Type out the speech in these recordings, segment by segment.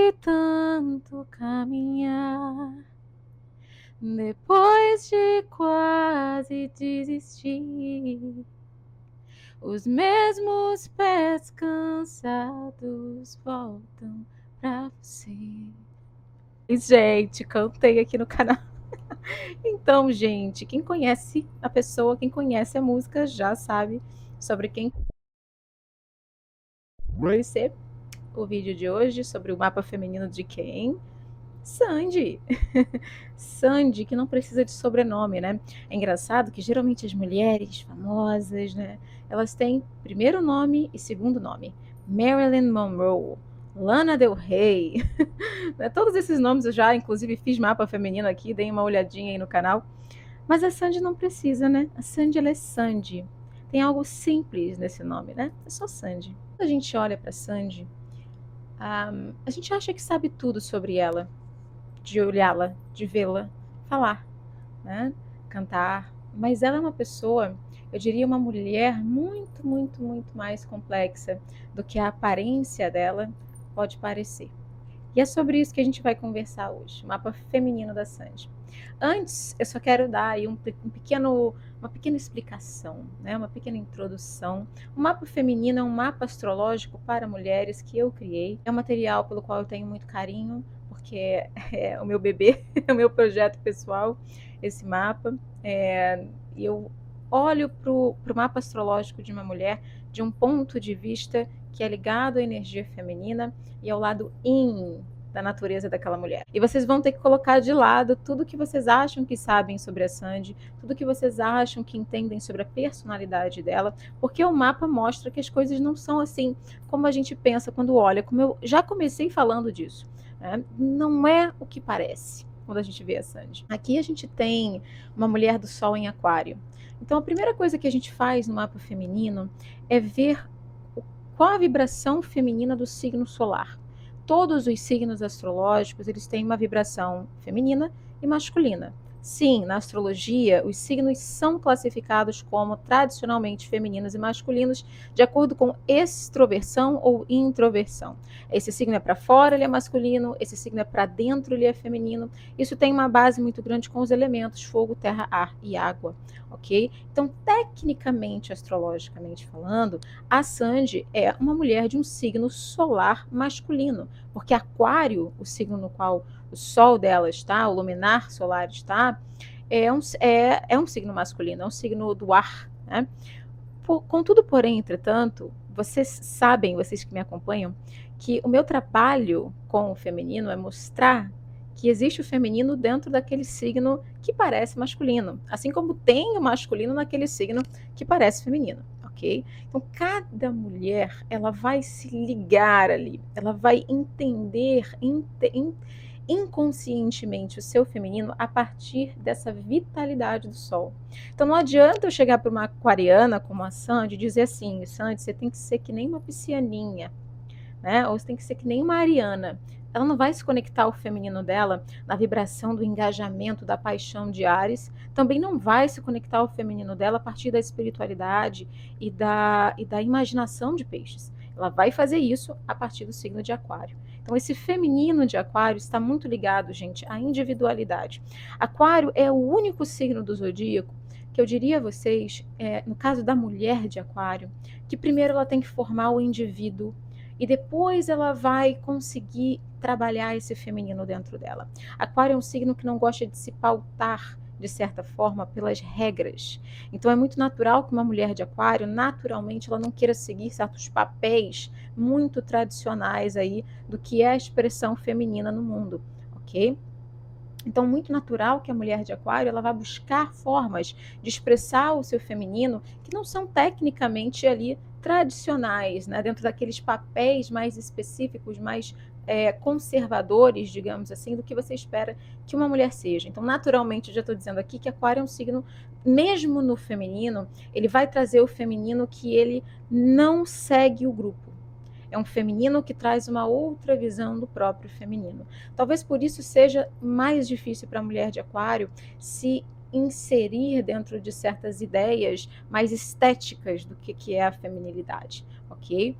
de tanto caminhar, depois de quase desistir, os mesmos pés cansados voltam pra você. Gente, cantei aqui no canal. Então, gente, quem conhece a pessoa, quem conhece a música já sabe sobre quem vai ser o vídeo de hoje, sobre o mapa feminino de quem? Sandy. Sandy, que não precisa de sobrenome, né? É engraçado que geralmente as mulheres famosas, né? Elas têm primeiro nome e segundo nome. Marilyn Monroe, Lana Del Rey. Todos esses nomes eu já, inclusive, fiz mapa feminino aqui, dei uma olhadinha aí no canal. Mas a Sandy não precisa, né? A Sandy, ela é Sandy. Tem algo simples nesse nome, né? É só Sandy. Quando a gente olha para Sandy, a gente acha que sabe tudo sobre ela, de olhá-la, de vê-la, falar, né? Cantar. Mas ela é uma pessoa, eu diria uma mulher muito, muito, muito mais complexa do que a aparência dela pode parecer. E é sobre isso que a gente vai conversar hoje, o mapa feminino da Sandy. Antes, eu só quero dar aí uma pequena explicação, né? Uma pequena introdução. O mapa feminino é um mapa astrológico para mulheres que eu criei. É um material pelo qual eu tenho muito carinho, porque é o meu bebê, é o meu projeto pessoal, esse mapa. E eu olho para o mapa astrológico de uma mulher de um ponto de vista que é ligado à energia feminina e ao lado yin da natureza daquela mulher. E vocês vão ter que colocar de lado tudo que vocês acham que sabem sobre a Sandy, tudo que vocês acham que entendem sobre a personalidade dela, porque o mapa mostra que as coisas não são assim como a gente pensa quando olha, como eu já comecei falando disso, né? Não é o que parece quando a gente vê a Sandy. Aqui a gente tem uma mulher do Sol em Aquário. Então a primeira coisa que a gente faz no mapa feminino é ver qual a vibração feminina do signo solar. Todos os signos astrológicos, eles têm uma vibração feminina e masculina. Sim, na astrologia, os signos são classificados como tradicionalmente femininos e masculinos de acordo com extroversão ou introversão. Esse signo é para fora, ele é masculino, esse signo é para dentro, ele é feminino. Isso tem uma base muito grande com os elementos fogo, terra, ar e água, ok? Então, tecnicamente, astrologicamente falando, a Sandy é uma mulher de um signo solar masculino, porque Aquário, o signo no qual o Sol dela está, o luminar solar está, é um signo masculino, é um signo do ar, né? Contudo, porém, entretanto, vocês sabem, vocês que me acompanham, que o meu trabalho com o feminino é mostrar que existe o feminino dentro daquele signo que parece masculino, assim como tem o masculino naquele signo que parece feminino, ok? Então, cada mulher, ela vai se ligar ali, ela vai entender inconscientemente o seu feminino a partir dessa vitalidade do sol. Então não adianta eu chegar para uma aquariana como a Sandy e dizer assim, Sandy, você tem que ser que nem uma piscianinha, né? Ou você tem que ser que nem uma ariana. Ela não vai se conectar ao feminino dela na vibração do engajamento, da paixão de Ares. Também não vai se conectar ao feminino dela a partir da espiritualidade e da imaginação de peixes. Ela vai fazer isso a partir do signo de Aquário. Então, esse feminino de Aquário está muito ligado, gente, à individualidade. Aquário é o único signo do zodíaco que eu diria a vocês, no caso da mulher de Aquário, que primeiro ela tem que formar o indivíduo e depois ela vai conseguir trabalhar esse feminino dentro dela. Aquário é um signo que não gosta de se pautar, de certa forma, pelas regras. Então é muito natural que uma mulher de Aquário, naturalmente, ela não queira seguir certos papéis muito tradicionais aí do que é a expressão feminina no mundo, ok? Então, muito natural que a mulher de Aquário ela vá buscar formas de expressar o seu feminino que não são tecnicamente ali tradicionais, né? Dentro daqueles papéis mais específicos, mais conservadores, digamos assim, do que você espera que uma mulher seja. Então, naturalmente, eu já estou dizendo aqui que Aquário é um signo, mesmo no feminino, ele vai trazer o feminino que ele não segue o grupo. É um feminino que traz uma outra visão do próprio feminino. Talvez por isso seja mais difícil para a mulher de Aquário se inserir dentro de certas ideias mais estéticas do que é a feminilidade, ok?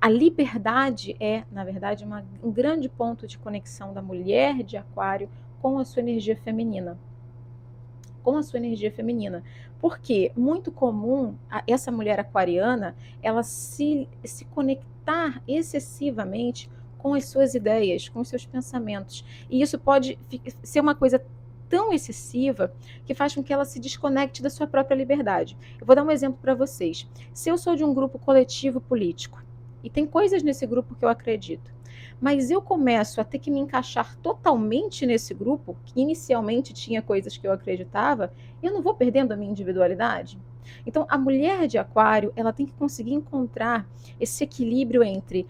A liberdade é, na verdade, um grande ponto de conexão da mulher de Aquário com a sua energia feminina. Porque muito comum essa mulher aquariana ela se conectar excessivamente com as suas ideias, com os seus pensamentos. E isso pode ser uma coisa tão excessiva que faz com que ela se desconecte da sua própria liberdade. Eu vou dar um exemplo para vocês. Se eu sou de um grupo coletivo político, e tem coisas nesse grupo que eu acredito, mas eu começo a ter que me encaixar totalmente nesse grupo, que inicialmente tinha coisas que eu acreditava, eu não vou perdendo a minha individualidade? Então, a mulher de Aquário, ela tem que conseguir encontrar esse equilíbrio entre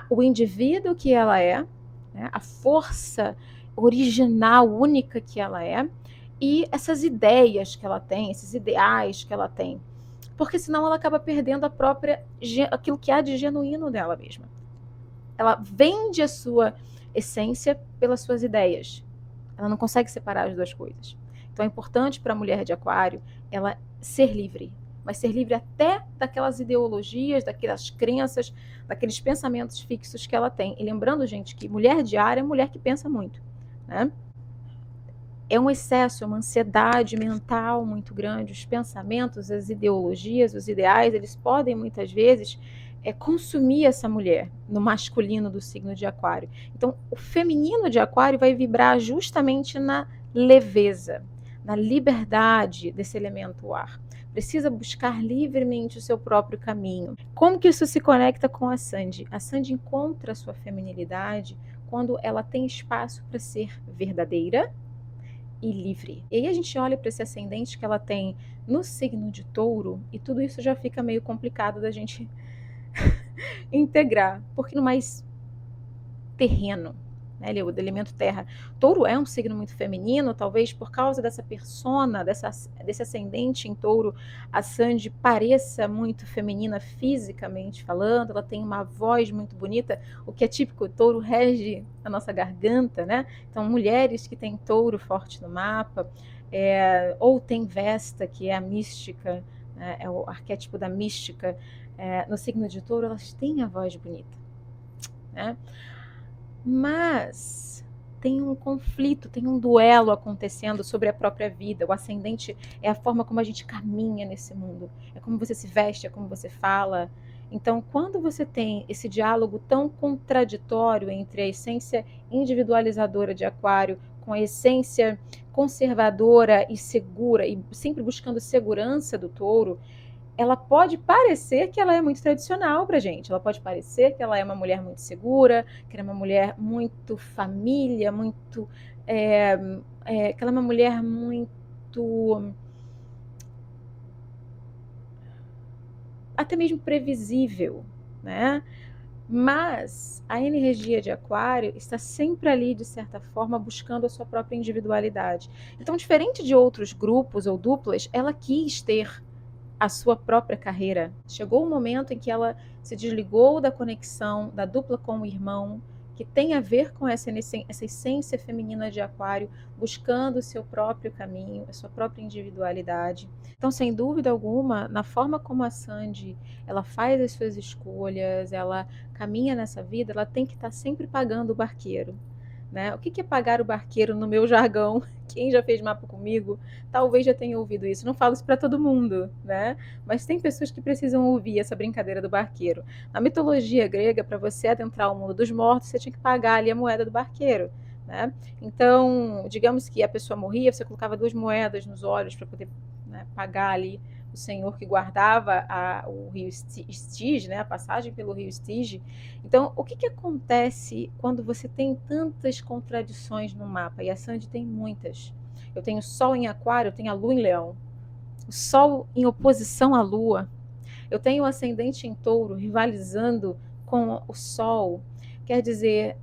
o indivíduo que ela é, né, a força original, única que ela é, e essas ideias que ela tem, esses ideais que ela tem. Porque senão ela acaba perdendo aquilo que há de genuíno dela mesma. Ela vende a sua essência pelas suas ideias. Ela não consegue separar as duas coisas. Então é importante para a mulher de Aquário ela ser livre, mas ser livre até daquelas ideologias, daquelas crenças, daqueles pensamentos fixos que ela tem. E lembrando, gente, que mulher de ar é mulher que pensa muito, né? É um excesso, é uma ansiedade mental muito grande. Os pensamentos, as ideologias, os ideais, eles podem muitas vezes consumir essa mulher no masculino do signo de Aquário. Então, o feminino de Aquário vai vibrar justamente na leveza, na liberdade desse elemento ar. Precisa buscar livremente o seu próprio caminho. Como que isso se conecta com a Sandy? A Sandy encontra a sua feminilidade quando ela tem espaço para ser verdadeira e livre. E aí a gente olha para esse ascendente que ela tem no signo de Touro e tudo isso já fica meio complicado da gente integrar, porque no mais terreno, né, ele é o elemento terra. Touro é um signo muito feminino, talvez por causa dessa persona, desse ascendente em Touro, a Sandy pareça muito feminina fisicamente falando, ela tem uma voz muito bonita, o que é típico, Touro rege a nossa garganta, né? Então, mulheres que têm Touro forte no mapa, ou tem Vesta, que é a mística, né, é o arquétipo da mística, no signo de Touro, elas têm a voz bonita, né? Mas tem um conflito, tem um duelo acontecendo sobre a própria vida. O ascendente é a forma como a gente caminha nesse mundo, é como você se veste, é como você fala. Então, quando você tem esse diálogo tão contraditório entre a essência individualizadora de Aquário com a essência conservadora e segura, e sempre buscando segurança do Touro, ela pode parecer que ela é muito tradicional pra gente, ela pode parecer que ela é uma mulher muito segura, que ela é uma mulher muito família, muito que ela é uma mulher muito até mesmo previsível, né? Mas a energia de Aquário está sempre ali, de certa forma, buscando a sua própria individualidade. Então, diferente de outros grupos ou duplas, ela quis ter a sua própria carreira. Chegou um momento em que ela se desligou da conexão da dupla com o irmão, que tem a ver com essa essência feminina de Aquário, buscando o seu próprio caminho, a sua própria individualidade. Então, sem dúvida alguma, na forma como a Sandy ela faz as suas escolhas, ela caminha nessa vida, ela tem que estar sempre pagando o barqueiro. Né? O que é pagar o barqueiro no meu jargão? Quem já fez mapa comigo talvez já tenha ouvido isso. Não falo isso para todo mundo, né? Mas tem pessoas que precisam ouvir essa brincadeira do barqueiro. Na mitologia grega, para você adentrar o mundo dos mortos, você tinha que pagar ali a moeda do barqueiro. Né? Então, digamos que a pessoa morria, você colocava 2 moedas nos olhos para poder, né, pagar ali o senhor que guardava o rio Estige, né, a passagem pelo rio Estige. Então, o que acontece quando você tem tantas contradições no mapa? E a Sandy tem muitas. Eu tenho Sol em Aquário, eu tenho a Lua em Leão. O Sol em oposição à Lua. Eu tenho o ascendente em Touro rivalizando com o Sol. Quer dizer,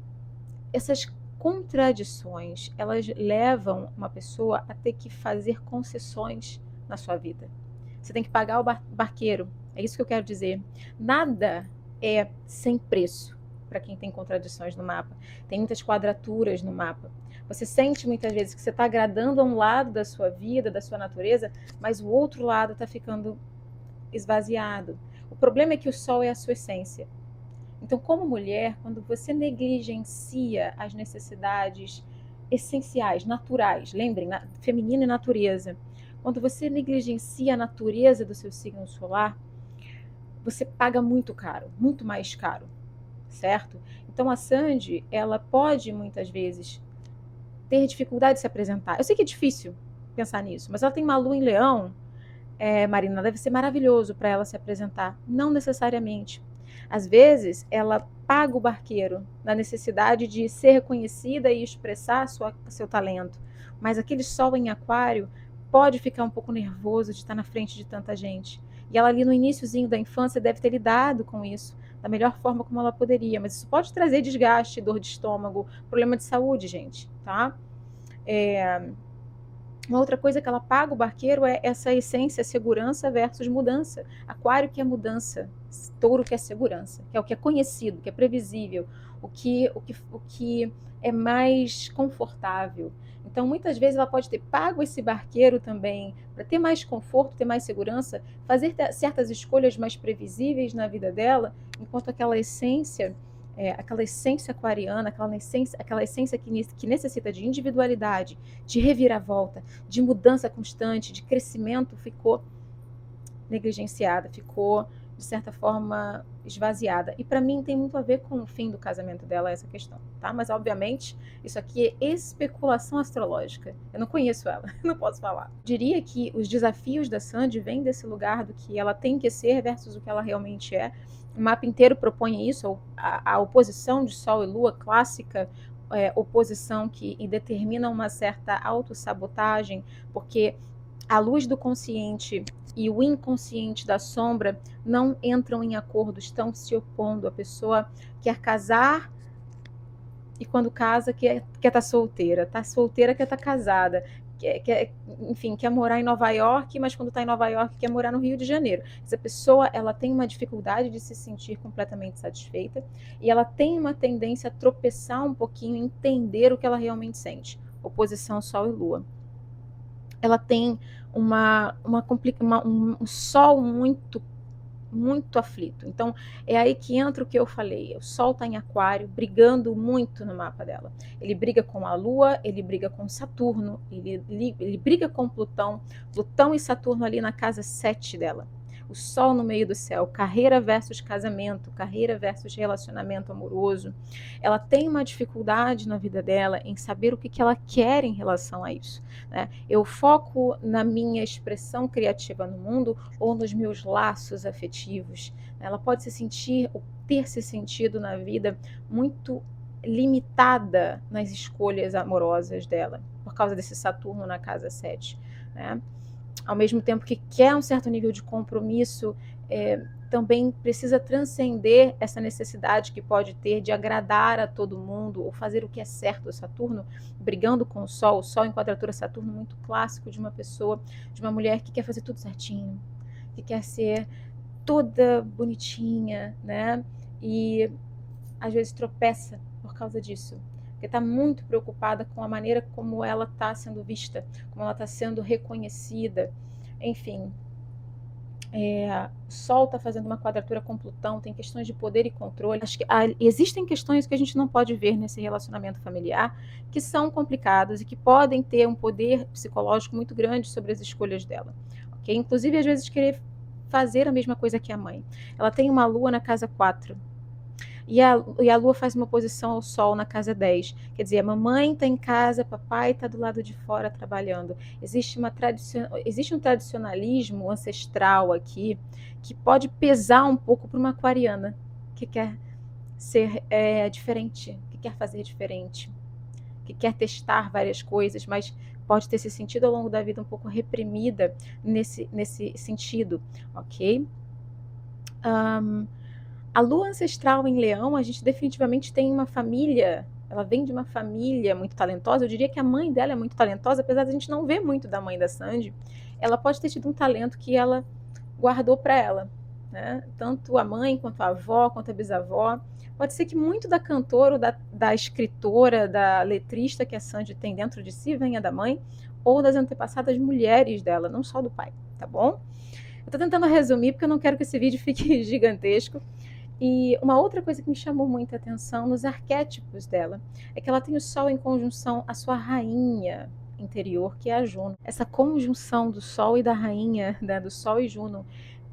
essas contradições, elas levam uma pessoa a ter que fazer concessões na sua vida. Você tem que pagar o barqueiro. É isso que eu quero dizer. Nada é sem preço para quem tem contradições no mapa. Tem muitas quadraturas no mapa. Você sente muitas vezes que você está agradando a um lado da sua vida, da sua natureza, mas o outro lado está ficando esvaziado. O problema é que o Sol é a sua essência. Então, como mulher, quando você negligencia as necessidades essenciais, naturais, lembrem, feminino e natureza, quando você negligencia a natureza do seu signo solar, você paga muito caro, muito mais caro, certo? Então a Sandy, ela pode muitas vezes ter dificuldade de se apresentar. Eu sei que é difícil pensar nisso, mas ela tem uma lua em leão, Marina, deve ser maravilhoso para ela se apresentar. Não necessariamente. Às vezes, ela paga o barqueiro na necessidade de ser reconhecida e expressar seu talento. Mas aquele sol em aquário pode ficar um pouco nervoso de estar na frente de tanta gente. E ela ali no iniciozinho da infância deve ter lidado com isso da melhor forma como ela poderia. Mas isso pode trazer desgaste, dor de estômago, problema de saúde, gente, tá? Uma outra coisa que ela paga o barqueiro é essa essência segurança versus mudança. Aquário que é mudança, touro que é segurança, que é o que é conhecido, que é previsível, o que é mais confortável. Então, muitas vezes ela pode ter pago esse barqueiro também para ter mais conforto, ter mais segurança, fazer certas escolhas mais previsíveis na vida dela, enquanto aquela essência aquariana, aquela essência que necessita de individualidade, de reviravolta, de mudança constante, de crescimento, ficou negligenciada, ficou, de certa forma, esvaziada. E para mim tem muito a ver com o fim do casamento dela, essa questão, tá? Mas, obviamente, isso aqui é especulação astrológica. Eu não conheço ela, não posso falar. Diria que os desafios da Sandy vêm desse lugar do que ela tem que ser versus o que ela realmente é. O mapa inteiro propõe isso, a oposição de Sol e Lua clássica, oposição que determina uma certa autossabotagem, porque a luz do consciente e o inconsciente da sombra não entram em acordo, estão se opondo. A pessoa quer casar e quando casa quer estar solteira, quer estar casada, enfim, quer morar em Nova York, mas quando está em Nova York quer morar no Rio de Janeiro. Essa pessoa, ela tem uma dificuldade de se sentir completamente satisfeita e ela tem uma tendência a tropeçar um pouquinho, entender o que ela realmente sente. Oposição Sol e Lua. Ela tem um Sol muito aflito. Então, é aí que entra o que eu falei. O Sol está em Aquário, brigando muito no mapa dela. Ele briga com a Lua, ele briga com Saturno, ele briga com Plutão. Plutão e Saturno ali na casa 7 dela. O Sol no meio do céu, carreira versus casamento, carreira versus relacionamento amoroso. Ela tem uma dificuldade na vida dela em saber o que ela quer em relação a isso, né? Eu foco na minha expressão criativa no mundo ou nos meus laços afetivos. Ela pode se sentir ou ter se sentido na vida muito limitada nas escolhas amorosas dela, por causa desse Saturno na casa 7, né? Ao mesmo tempo que quer um certo nível de compromisso, também precisa transcender essa necessidade que pode ter de agradar a todo mundo ou fazer o que é certo. O Saturno brigando com o Sol em quadratura Saturno, muito clássico de uma pessoa, de uma mulher que quer fazer tudo certinho, que quer ser toda bonitinha, né? E às vezes tropeça por causa disso, porque está muito preocupada com a maneira como ela está sendo vista, como ela está sendo reconhecida, enfim. O Sol está fazendo uma quadratura com Plutão, tem questões de poder e controle. Acho que existem questões que a gente não pode ver nesse relacionamento familiar, que são complicadas e que podem ter um poder psicológico muito grande sobre as escolhas dela. Okay? Inclusive, às vezes, querer fazer a mesma coisa que a mãe. Ela tem uma lua na casa 4. E a Lua faz uma oposição ao Sol na casa 10. Quer dizer, a mamãe está em casa, papai está do lado de fora trabalhando. Existe um tradicionalismo ancestral aqui que pode pesar um pouco para uma aquariana que quer ser diferente, que quer fazer diferente, que quer testar várias coisas, mas pode ter se sentido ao longo da vida um pouco reprimida nesse sentido, ok? A lua ancestral em Leão, a gente definitivamente tem uma família, ela vem de uma família muito talentosa. Eu diria que a mãe dela é muito talentosa, apesar de a gente não ver muito da mãe da Sandy. Ela pode ter tido um talento que ela guardou para ela, né? Tanto a mãe, quanto a avó, quanto a bisavó. Pode ser que muito da cantora, da escritora, da letrista que a Sandy tem dentro de si venha da mãe ou das antepassadas mulheres dela, não só do pai, tá bom? Eu tô tentando resumir porque eu não quero que esse vídeo fique gigantesco. E uma outra coisa que me chamou muita atenção nos arquétipos dela é que ela tem o Sol em conjunção à sua rainha interior, que é a Juno. Essa conjunção do Sol e da rainha, né, do Sol e Juno,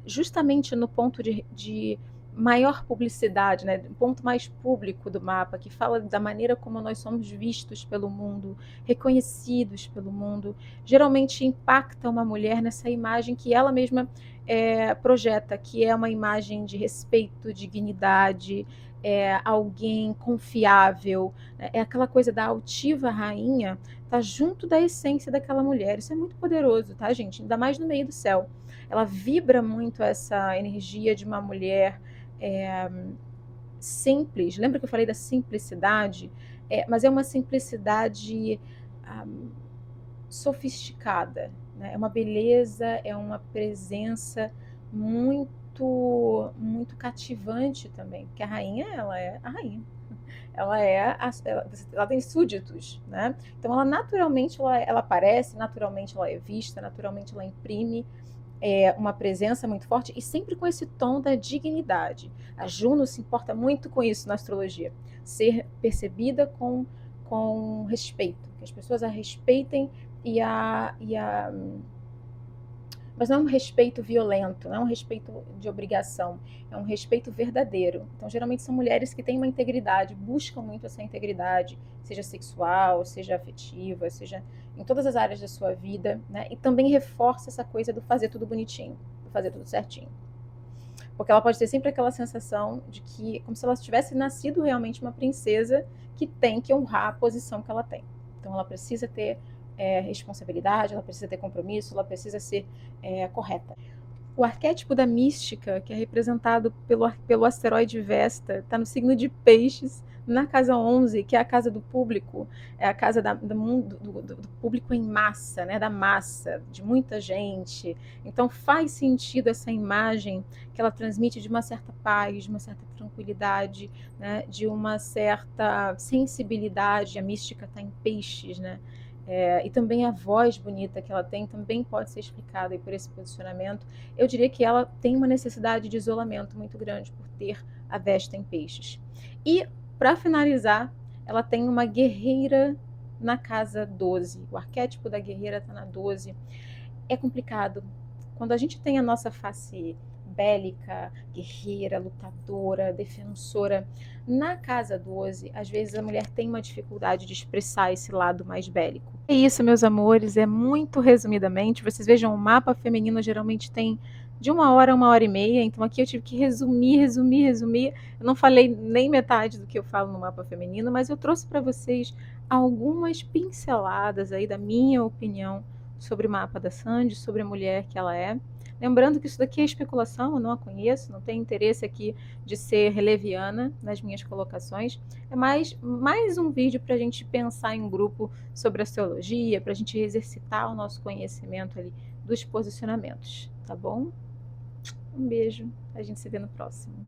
justamente no ponto de maior publicidade, né, o ponto mais público do mapa, que fala da maneira como nós somos vistos pelo mundo, reconhecidos pelo mundo, geralmente impacta uma mulher nessa imagem que ela mesma projeta, que é uma imagem de respeito, dignidade, alguém confiável, é aquela coisa da altiva rainha, tá junto da essência daquela mulher. Isso é muito poderoso, tá, gente? Ainda mais no meio do céu. Ela vibra muito essa energia de uma mulher simples. Lembra que eu falei da simplicidade? Mas é uma simplicidade sofisticada, né? É uma beleza, é uma presença muito, muito cativante também, porque a rainha, ela é a rainha. Ela tem súditos, né? Então ela naturalmente ela aparece, naturalmente ela é vista, naturalmente ela imprime uma presença muito forte e sempre com esse tom da dignidade. A Juno se importa muito com isso na astrologia, ser percebida com respeito, que as pessoas a respeitem mas não é um respeito violento, não é um respeito de obrigação, é um respeito verdadeiro. Então, geralmente são mulheres que têm uma integridade, buscam muito essa integridade, seja sexual, seja afetiva, seja em todas as áreas da sua vida, né? E também reforça essa coisa do fazer tudo bonitinho, do fazer tudo certinho. Porque ela pode ter sempre aquela sensação de que, como se ela tivesse nascido realmente uma princesa que tem que honrar a posição que ela tem. Então, ela precisa ter responsabilidade, ela precisa ter compromisso, ela precisa ser correta. O arquétipo da mística, que é representado pelo asteroide Vesta, está no signo de Peixes, na casa 11, que é a casa do público, é a casa do público em massa, né, da massa, de muita gente. Então faz sentido essa imagem que ela transmite de uma certa paz, de uma certa tranquilidade, né, de uma certa sensibilidade. A mística está em Peixes, né? E também a voz bonita que ela tem também pode ser explicada por esse posicionamento. Eu diria que ela tem uma necessidade de isolamento muito grande por ter a Vesta em Peixes. E, para finalizar, ela tem uma guerreira na casa 12. O arquétipo da guerreira está na 12. É complicado. Quando a gente tem a nossa face bélica, guerreira, lutadora, defensora, na casa 12, às vezes a mulher tem uma dificuldade de expressar esse lado mais bélico. É isso, meus amores, é muito resumidamente. Vocês vejam, o mapa feminino geralmente tem de 1 hora a 1 hora e meia, então aqui eu tive que resumir. Eu não falei nem metade do que eu falo no mapa feminino, mas eu trouxe para vocês algumas pinceladas aí da minha opinião sobre o mapa da Sandy, sobre a mulher que ela é. Lembrando que isso daqui é especulação, eu não a conheço, não tenho interesse aqui de ser leviana nas minhas colocações. É mais um vídeo para a gente pensar em grupo sobre astrologia, para a gente exercitar o nosso conhecimento ali dos posicionamentos, tá bom? Um beijo, a gente se vê no próximo.